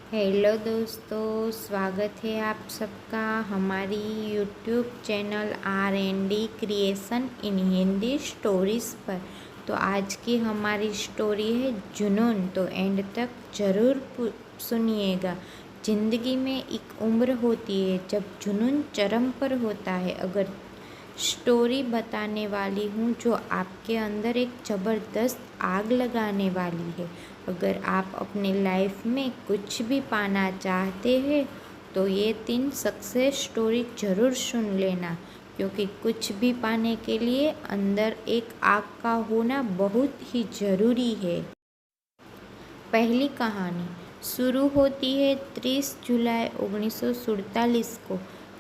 Hello दोस्तों, स्वागत है आप सबका हमारी यूट्यूब चैनल R&D क्रिएशन इन हिंदी स्टोरीज़ पर। तो आज की हमारी स्टोरी है जुनून। तो एंड तक ज़रूर सुनिएगा। ज़िंदगी में एक उम्र होती है जब जुनून चरम पर होता है। अगर स्टोरी बताने वाली हूँ जो आपके अंदर एक ज़बरदस्त आग लगाने वाली है। अगर आप अपने लाइफ में कुछ भी पाना चाहते हैं तो ये 3 सक्सेस स्टोरी ज़रूर सुन लेना, क्योंकि कुछ भी पाने के लिए अंदर एक आग का होना बहुत ही ज़रूरी है। पहली कहानी शुरू होती है 30 जुलाई 1947 को,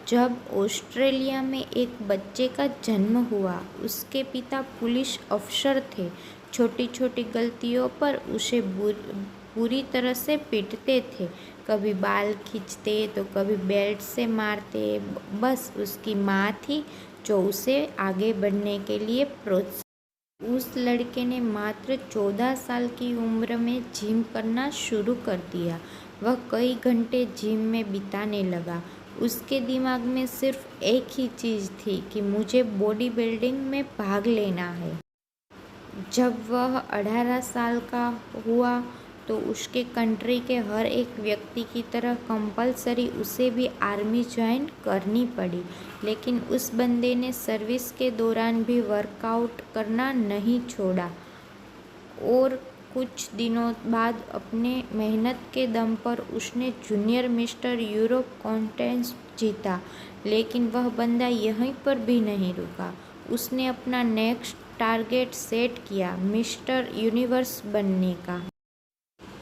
जब ऑस्ट्रेलिया में एक बच्चे का जन्म हुआ। उसके पिता पुलिस अफसर थे। छोटी छोटी गलतियों पर उसे बुरी तरह से पीटते थे। कभी बाल खींचते तो कभी बेल्ट से मारते। बस उसकी माँ थी जो उसे आगे बढ़ने के लिए प्रोत्साहित। उस लड़के ने मात्र 14 साल की उम्र में जिम करना शुरू कर दिया। वह कई घंटे जिम में बिताने लगा। उसके दिमाग में सिर्फ एक ही चीज़ थी कि मुझे बॉडी बिल्डिंग में भाग लेना है। जब वह 18 साल का हुआ तो उसके कंट्री के हर एक व्यक्ति की तरह कंपलसरी उसे भी आर्मी ज्वाइन करनी पड़ी। लेकिन उस बंदे ने सर्विस के दौरान भी वर्कआउट करना नहीं छोड़ा और कुछ दिनों बाद अपने मेहनत के दम पर उसने जूनियर मिस्टर यूरोप कॉन्टेस्ट जीता। लेकिन वह बंदा यहीं पर भी नहीं रुका। उसने अपना नेक्स्ट टारगेट सेट किया, मिस्टर यूनिवर्स बनने का।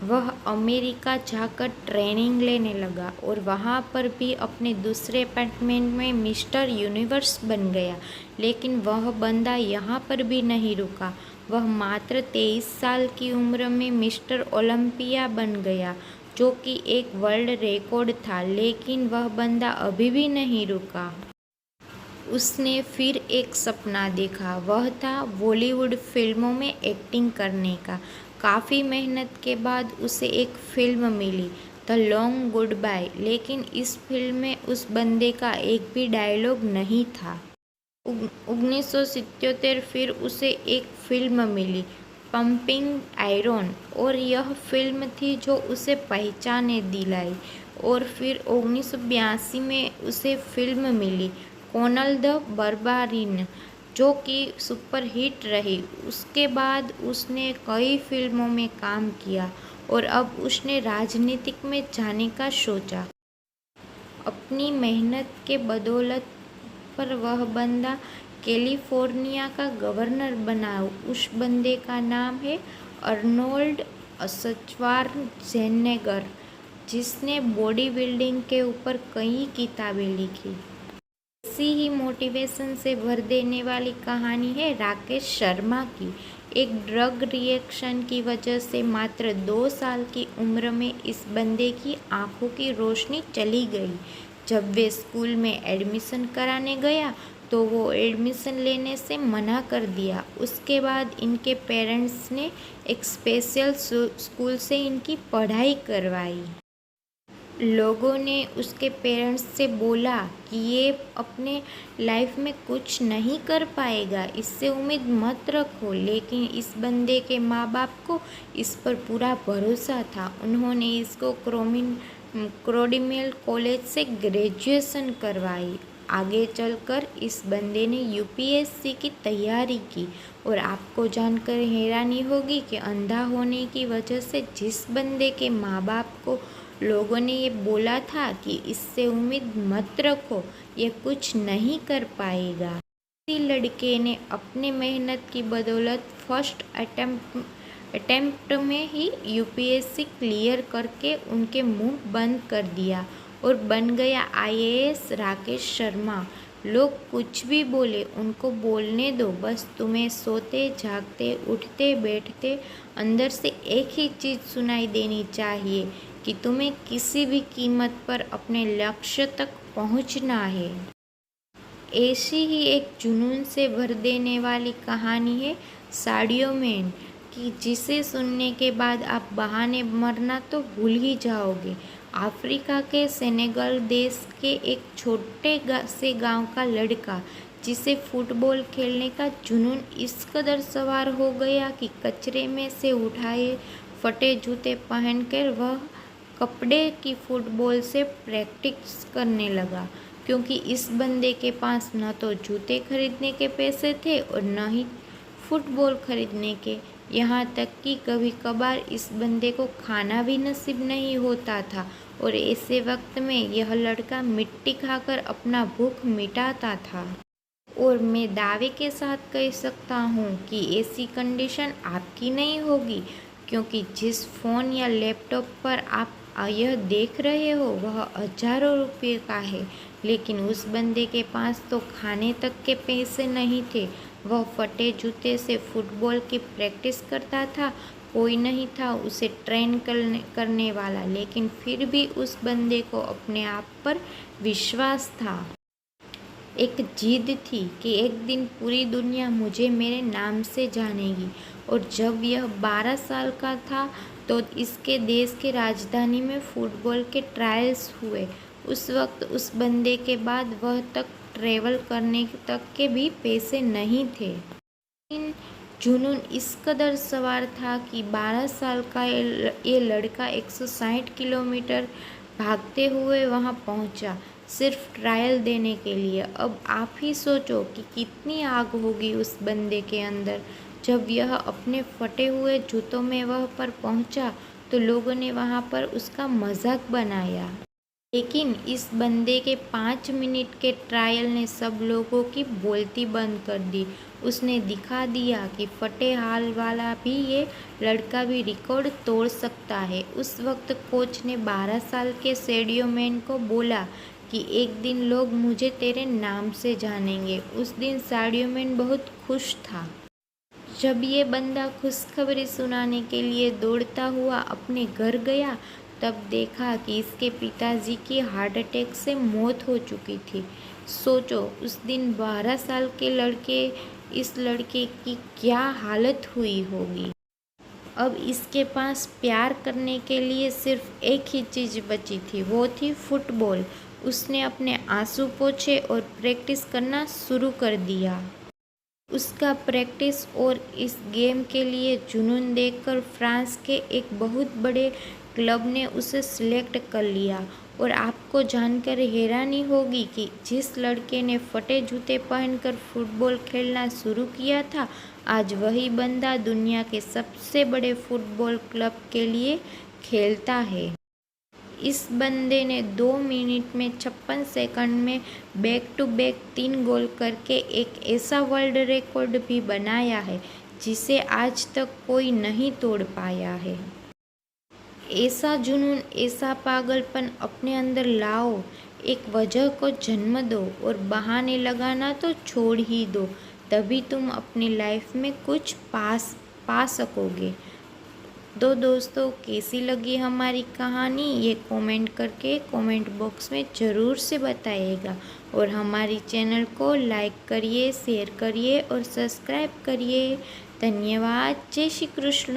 वह अमेरिका जाकर ट्रेनिंग लेने लगा और वहाँ पर भी अपने दूसरे अपार्टमेंट में मिस्टर यूनिवर्स बन गया। लेकिन वह बंदा यहाँ पर भी नहीं रुका। वह मात्र 23 साल की उम्र में मिस्टर ओलंपिया बन गया, जो कि एक वर्ल्ड रिकॉर्ड था। लेकिन वह बंदा अभी भी नहीं रुका। उसने फिर एक सपना देखा, वह था बॉलीवुड फिल्मों में एक्टिंग करने का। काफ़ी मेहनत के बाद उसे एक फिल्म मिली, द लॉन्ग गुड बाय। लेकिन इस फिल्म में उस बंदे का एक भी डायलॉग नहीं था। 1977 फिर उसे एक फिल्म मिली, पंपिंग आयरन, और यह फिल्म थी जो उसे पहचाने दिलाई। और फिर 1982 में उसे फिल्म मिली, कोनल द बर्बारिन, जो कि सुपर हिट रही। उसके बाद उसने कई फिल्मों में काम किया और अब उसने राजनीतिक में जाने का सोचा। अपनी मेहनत के बदौलत पर वह बंदा कैलिफोर्निया का गवर्नर बना। उस बंदे का नाम है अर्नोल्ड श्वार्ज़नेगर, जिसने बॉडी बिल्डिंग के ऊपर कई किताबें लिखी। ऐसी ही मोटिवेशन से भर देने वाली कहानी है राकेश शर्मा की। एक ड्रग रिएक्शन की वजह से मात्र 2 साल की उम्र में इस बंदे की आंखों की रोशनी चली गई। जब वे स्कूल में एडमिशन कराने गया तो वो एडमिशन लेने से मना कर दिया। उसके बाद इनके पेरेंट्स ने एक स्पेशल स्कूल से इनकी पढ़ाई करवाई। लोगों ने उसके पेरेंट्स से बोला कि ये अपने लाइफ में कुछ नहीं कर पाएगा, इससे उम्मीद मत रखो। लेकिन इस बंदे के माँ बाप को इस पर पूरा भरोसा था। उन्होंने इसको क्रोडिमेल कॉलेज से ग्रेजुएशन करवाई। आगे चलकर इस बंदे ने यूपीएससी की तैयारी की। और आपको जानकर हैरानी होगी कि अंधा होने की वजह से जिस बंदे के माँ बाप को लोगों ने ये बोला था कि इससे उम्मीद मत रखो, ये कुछ नहीं कर पाएगा, इसी लड़के ने अपने मेहनत की बदौलत फर्स्ट अटेम्प्ट में ही यूपीएससी क्लियर करके उनके मुंह बंद कर दिया और बन गया आईएएस राकेश शर्मा। लोग कुछ भी बोले उनको बोलने दो। बस तुम्हें सोते जागते उठते बैठते अंदर से एक ही चीज़ सुनाई देनी चाहिए कि तुम्हें किसी भी कीमत पर अपने लक्ष्य तक पहुंचना है। ऐसी ही एक जुनून से भर देने वाली कहानी है साड़ियों मैन कि जिसे सुनने के बाद आप बहाने मरना तो भूल ही जाओगे। अफ्रीका के सेनेगल देश के एक छोटे से गांव का लड़का जिसे फुटबॉल खेलने का जुनून इस कदर सवार हो गया कि कचरे में से उठाए फटे जूते पहनकर वह कपड़े की फुटबॉल से प्रैक्टिस करने लगा, क्योंकि इस बंदे के पास न तो जूते खरीदने के पैसे थे और न ही फुटबॉल खरीदने के। यहाँ तक कि कभी कभार इस बंदे को खाना भी नसीब नहीं होता था और ऐसे वक्त में यह लड़का मिट्टी खाकर अपना भूख मिटाता था। और मैं दावे के साथ कह सकता हूँ कि ऐसी कंडीशन आपकी नहीं होगी, क्योंकि जिस फ़ोन या लैपटॉप पर आप यह देख रहे हो वह हजारों रुपये का है, लेकिन उस बंदे के पास तो खाने तक के पैसे नहीं थे। वह फटे जूते से फुटबॉल की प्रैक्टिस करता था, कोई नहीं था उसे ट्रेन करने वाला, लेकिन फिर भी उस बंदे को अपने आप पर विश्वास था। एक जिद थी कि एक दिन पूरी दुनिया मुझे मेरे नाम से जानेगी। और जब यह 12 साल का था तो इसके देश की राजधानी में फुटबॉल के ट्रायल्स हुए। उस वक्त उस बंदे के बाद वह तक ट्रेवल करने तक के भी पैसे नहीं थे। लेकिन जुनून इस कदर सवार था कि 12 साल का ये लड़का 160 किलोमीटर भागते हुए वहां पहुंचा, सिर्फ ट्रायल देने के लिए। अब आप ही सोचो कि कितनी आग होगी उस बंदे के अंदर। जब यह अपने फटे हुए जूतों में वह पर पहुंचा तो लोगों ने वहां पर उसका मजाक बनाया, लेकिन इस बंदे के 5 मिनट के ट्रायल ने सब लोगों की बोलती बंद कर दी। उसने दिखा दिया कि फटे हाल वाला भी ये लड़का भी रिकॉर्ड तोड़ सकता है। उस वक्त कोच ने 12 साल के सेडियो मैन को बोला कि एक दिन लोग मुझे तेरे नाम से जानेंगे। उस दिन साडियो मैन बहुत खुश था। जब ये बंदा खुशखबरी सुनाने के लिए दौड़ता हुआ अपने घर गया तब देखा कि इसके पिताजी की हार्ट अटैक से मौत हो चुकी थी। सोचो उस दिन 12 साल के इस लड़के की क्या हालत हुई होगी। अब इसके पास प्यार करने के लिए सिर्फ एक ही चीज़ बची थी, वो थी फुटबॉल। उसने अपने आंसू पोंछे और प्रैक्टिस करना शुरू कर दिया। उसका प्रैक्टिस और इस गेम के लिए जुनून देखकर फ्रांस के एक बहुत बड़े क्लब ने उसे सिलेक्ट कर लिया। और आपको जानकर हैरानी होगी कि जिस लड़के ने फटे जूते पहनकर फुटबॉल खेलना शुरू किया था, आज वही बंदा दुनिया के सबसे बड़े फुटबॉल क्लब के लिए खेलता है। इस बंदे ने 2 मिनट में 56 सेकंड में बैक टू बैक 3 गोल करके एक ऐसा वर्ल्ड रिकॉर्ड भी बनाया है जिसे आज तक कोई नहीं तोड़ पाया है। ऐसा जुनून, ऐसा पागलपन अपने अंदर लाओ, एक वजह को जन्म दो और बहाने लगाना तो छोड़ ही दो, तभी तुम अपनी लाइफ में कुछ पा सकोगे। तो दोस्तों, कैसी लगी हमारी कहानी ये कमेंट करके कमेंट बॉक्स में ज़रूर से बताइएगा। और हमारी चैनल को लाइक करिए, शेयर करिए और सब्सक्राइब करिए। धन्यवाद। जय श्री कृष्ण।